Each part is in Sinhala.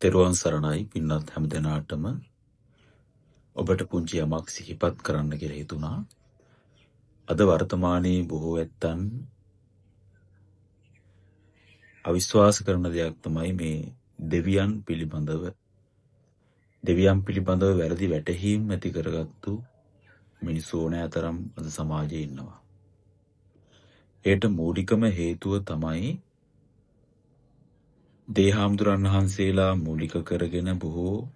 තෙරුවන් සරණයි පින්වත් හැමදෙනාටම. ඔබට පුංචි යමක් සිහිපත් කරන්න කියලා හිතුණා. අද වර්තමානයේ බොහෝ ඇත්තන් අවිශ්වාස කරන දෙයක් තමයි මේ දෙවියන් පිළිබඳව වැරදි වැටහීම් ඇති කරගත්තු මිනිස්සු ඕනෑතරම් අද සමාජයේ ඉන්නවා. ඒට මූලිකම හේතුව තමයි දේහාමුදුරන් වහන්සේලා මූලික කරගෙන බොහෝ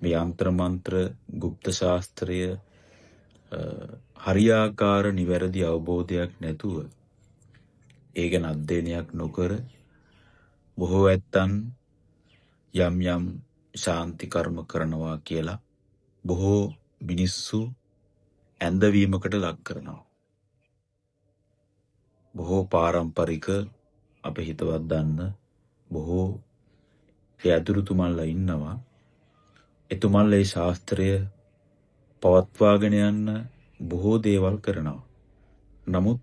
මේ යంత్ర මන්ත්‍ර গুপ্ত ශාස්ත්‍රය හරියාකාර නිවැරදි අවබෝධයක් නැතුව ඒ ගැන අධ්‍යයනයක් නොකර බොහෝ ඇත්තන් යම් යම් ශාන්ති කර්ම කරනවා කියලා බොහෝ මිනිස්සු ඇඳවීමකට ලක් කරනවා. බොහෝ පාරම්පරික අප හිතවත් දන්න බොහෝ ඇදුරුතුමන්ලා ඉන්නවා. එතුමන්ලා ඒ ශාස්ත්‍රය පවත්වාගෙන යන්න බොහෝ දේවල් කරනවා. නමුත්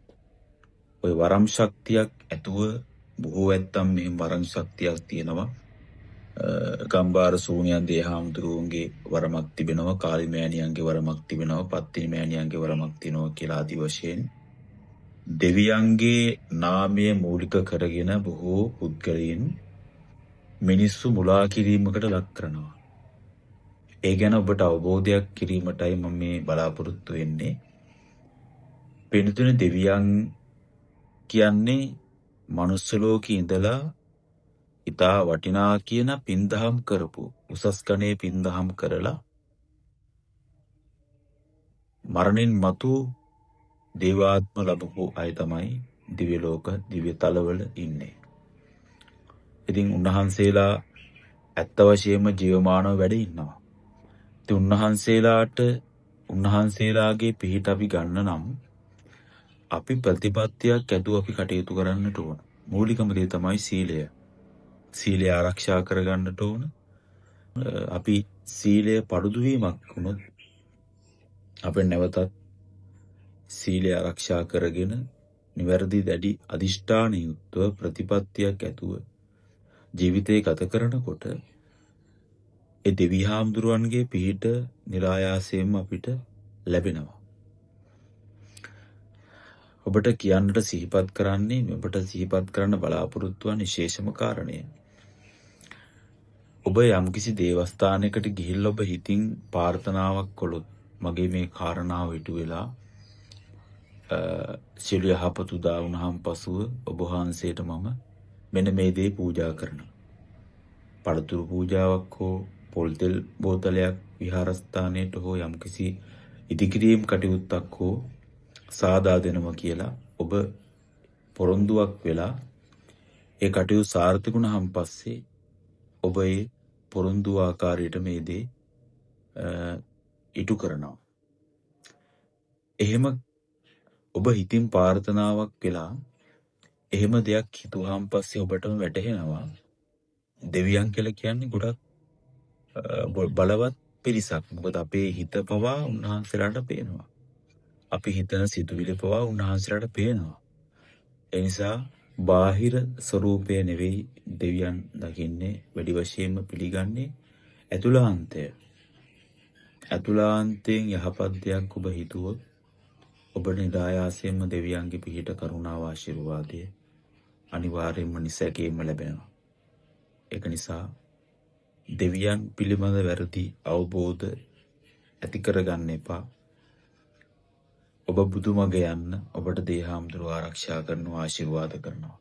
ඔය වරම් ශක්තියක් ඇතුව බොහෝ ඇත්තම් මෙහෙම වරම් ශක්තියක් තියෙනවා. ගම්බාර සූනියන් දේහාමුදුරුවන්ගේ වරමක් තිබෙනවා, කාලි මෑණියන්ගේ වරමක් තිබෙනවා, පත්තිනි මෑණියන්ගේ වරමක් තියෙනවා කියලා ආදි වශයෙන් දෙවියන්ගේ නාමය මූලික කරගෙන බොහෝ පුද්ගලයන් මිනිස්සු මුලා කිරීමකට ලක් කරනවා. ඒ ගැන ඔබට අවබෝධයක් කිරීමටයි මම මේ බලාපොරොත්තු වෙන්නේ. පින්තුනේ දෙවියන් කියන්නේ මනුස්ස ලෝකේ ඉඳලා ඉතා වටිනා කියන පින්දහම් කරපු උසස් ගණේ පින්දහම් කරලා මරණින් මතු දේවාත්ම ලැබපු අය තමයි දිව්‍ය ලෝක දිව්‍ය තලවල ඉන්නේ. ඉතින් උන්වහන්සේලා ඇත්ත වශයෙන්ම ජීවමානව වැඩ ඉන්නවා. ඉතින් උන්වහන්සේලාගේ පිහිට අපි ගන්න නම් අපි ප්‍රතිපත්තියක් ඇතුව අපි කටයුතු කරන්නට ඕන. මූලිකම දේ තමයි සීලය. සීලය ආරක්ෂා කරගන්නට ඕන. අපි සීලය පළුදු වීමක් වුණොත් අපි නැවතත් සීලය ආරක්ෂා කරගෙන නිවැරදි දැඩි අදිෂ්ඨාන යුක්තව ප්‍රතිපත්තියක් ඇතුව ජීවිතේ ගත කරනකොට ඒ දෙවිහාමුදුරුවන්ගේ පිහිට નિરાයාසයෙන්ම අපිට ලැබෙනවා. ඔබට කියන්නට සිහිපත් කරන්න බලාපොරොත්තු වන විශේෂම කාරණය. ඔබ යම්කිසි දේවස්ථානයකට ගිහිල්ලා ඔබ හිතින් ප්‍රාර්ථනාවක් කළොත් මගේ මේ කාරණාව ඉටු වෙලා සියලු යහපත උදා වුණාන් පසුව ඔබ වහන්සේට මම මෙන්න මේ දේ පූජා කරනවා. පළතුරු පූජාවක් හෝ පොල් තෙල් බෝතලයක් විහාරස්ථානයට හෝ යම්කිසි ඉදිකිරීම් කටයුත්තක් හෝ සාදා දෙනවා කියලා ඔබ පොරොන්දුවක් වෙලා ඒ කටයුතු සාර්ථක වුණාන් පස්සේ ඔබ ඒ පොරොන්දු ආකාරයට මේ දේ ඉටු කරනවා. එහෙම ඔබ හිතින් ප්‍රාර්ථනාවක් වෙලා එහෙම දෙයක් හිතුවාන් පස්සේ ඔබටම වැටහෙනවා දෙවියන් කියලා කියන්නේ ගොඩක් බලවත් පිරිසක්. මොකද අපේ හිත පවා උන්වහන්සේලාට පේනවා. අපි හිතන සිතුවිලි පවා උන්වහන්සේලාට පේනවා. ඒ නිසා බාහිර ස්වરૂපය නෙවෙයි දෙවියන් දකින්නේ, වැඩි වශයෙන්ම පිළිගන්නේ ඇතුළාන්තය. ඇතුළාන්තයෙන් යහපත් දෙයක් ඔබ හිතුවොත් ඔබට නිරායාසයෙන්ම දෙවියන්ගේ පිහිට කරුණාව ආශිර්වාදය අනිවාර්යයෙන්ම නිසැකයෙන්ම ලැබෙනවා. ඒක නිසා දෙවියන් පිළිබඳ වැරදි අවබෝධ ඇති කරගන්න එපා. ඔබ බුදුමග යන්න ඔබට දේහාමුදුරුව ආරක්ෂා කරනවා, ආශිර්වාද කරනවා.